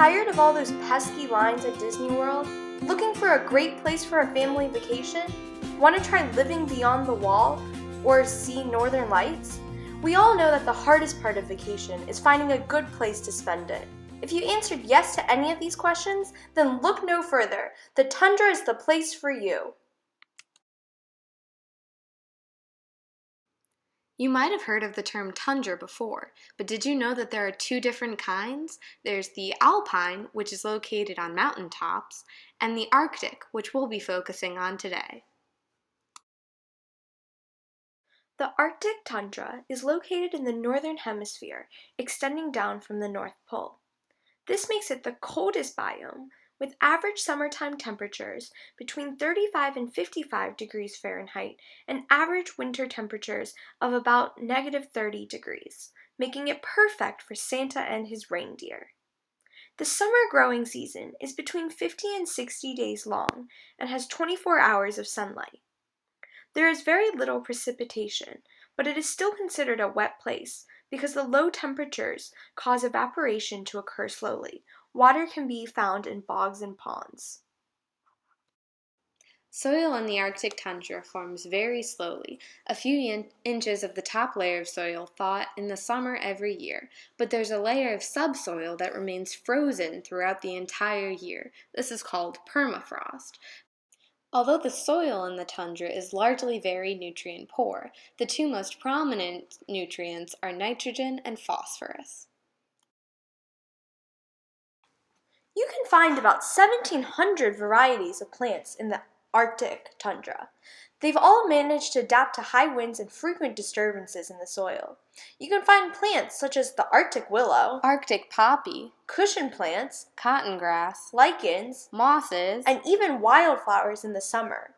Tired of all those pesky lines at Disney World? Looking for a great place for a family vacation? Want to try living beyond the wall or see northern lights? We all know that the hardest part of vacation is finding a good place to spend it. If you answered yes to any of these questions, then look no further. The tundra is the place for you. You might have heard of the term tundra before, but did you know that there are two different kinds? There's the alpine, which is located on mountaintops, and the Arctic, which we'll be focusing on today. The Arctic tundra is located in the northern hemisphere, extending down from the North Pole. This makes it the coldest biome, with average summertime temperatures between 35 and 55 degrees Fahrenheit and average winter temperatures of about -30 degrees, making it perfect for Santa and his reindeer. The summer growing season is between 50 and 60 days long and has 24 hours of sunlight. There is very little precipitation, but it is still considered a wet place because the low temperatures cause evaporation to occur slowly. Water can be found in bogs and ponds. Soil in the Arctic tundra forms very slowly. A few inches of the top layer of soil thaw in the summer every year, but there's a layer of subsoil that remains frozen throughout the entire year. This is called permafrost. Although the soil in the tundra is largely very nutrient poor, the two most prominent nutrients are nitrogen and phosphorus. You can find about 1,700 varieties of plants in the Arctic tundra. They've all managed to adapt to high winds and frequent disturbances in the soil. You can find plants such as the Arctic willow, Arctic poppy, cushion plants, cotton grass, lichens, mosses, and even wildflowers in the summer.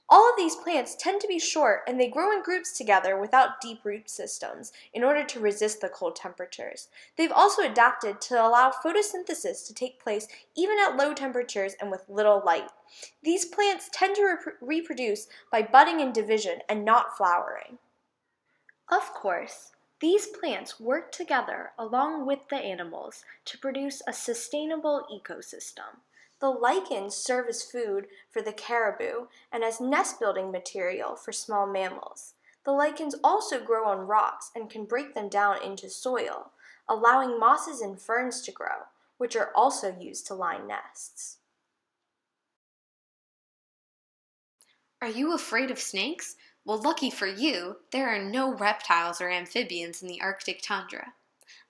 All of these plants tend to be short and they grow in groups together without deep root systems in order to resist the cold temperatures. They've also adapted to allow photosynthesis to take place even at low temperatures and with little light. These plants tend to reproduce by budding and division and not flowering. Of course, these plants work together along with the animals to produce a sustainable ecosystem. The lichens serve as food for the caribou and as nest-building material for small mammals. The lichens also grow on rocks and can break them down into soil, allowing mosses and ferns to grow, which are also used to line nests. Are you afraid of snakes? Well, lucky for you, there are no reptiles or amphibians in the Arctic tundra.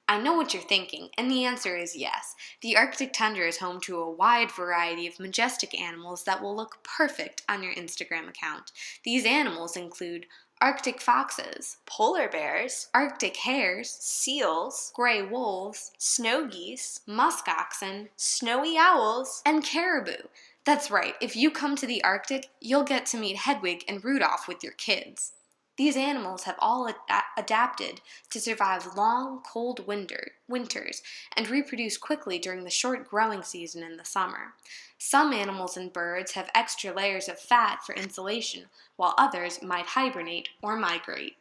I know what you're thinking, and the answer is yes. The Arctic tundra is home to a wide variety of majestic animals that will look perfect on your Instagram account. These animals include Arctic foxes, Polar bears, Arctic hares, seals, gray wolves, snow geese, musk oxen, snowy owls, and caribou. That's right, if you come to the Arctic, you'll get to meet Hedwig and Rudolph with your kids. These animals have all adapted to survive long, cold winters and reproduce quickly during the short growing season in the summer. Some animals and birds have extra layers of fat for insulation, while others might hibernate or migrate.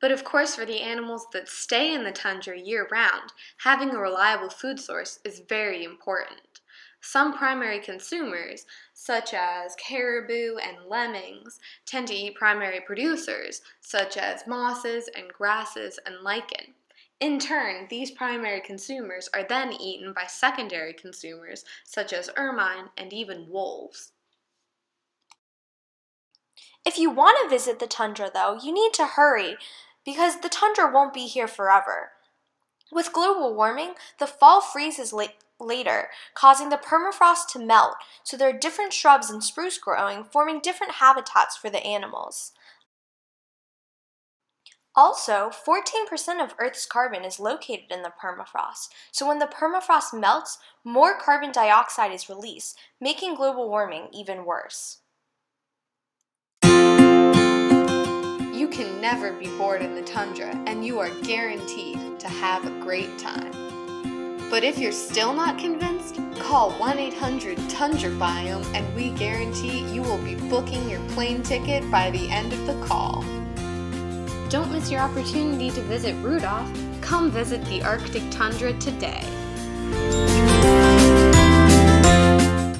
But of course, for the animals that stay in the tundra year-round, having a reliable food source is very important. Some primary consumers, such as caribou and lemmings, tend to eat primary producers, such as mosses and grasses and lichen. In turn, these primary consumers are then eaten by secondary consumers, such as ermine and even wolves. If you want to visit the tundra, though, you need to hurry because the tundra won't be here forever. With global warming, the fall freezes later, causing the permafrost to melt, so there are different shrubs and spruce growing, forming different habitats for the animals. Also, 14% of Earth's carbon is located in the permafrost, so when the permafrost melts, more carbon dioxide is released, making global warming even worse. You can never be bored in the tundra, and you are guaranteed to have a great time. But if you're still not convinced, call 1-800-TUNDRA-BIOME and we guarantee you will be booking your plane ticket by the end of the call. Don't miss your opportunity to visit Rudolph. Come visit the Arctic tundra today.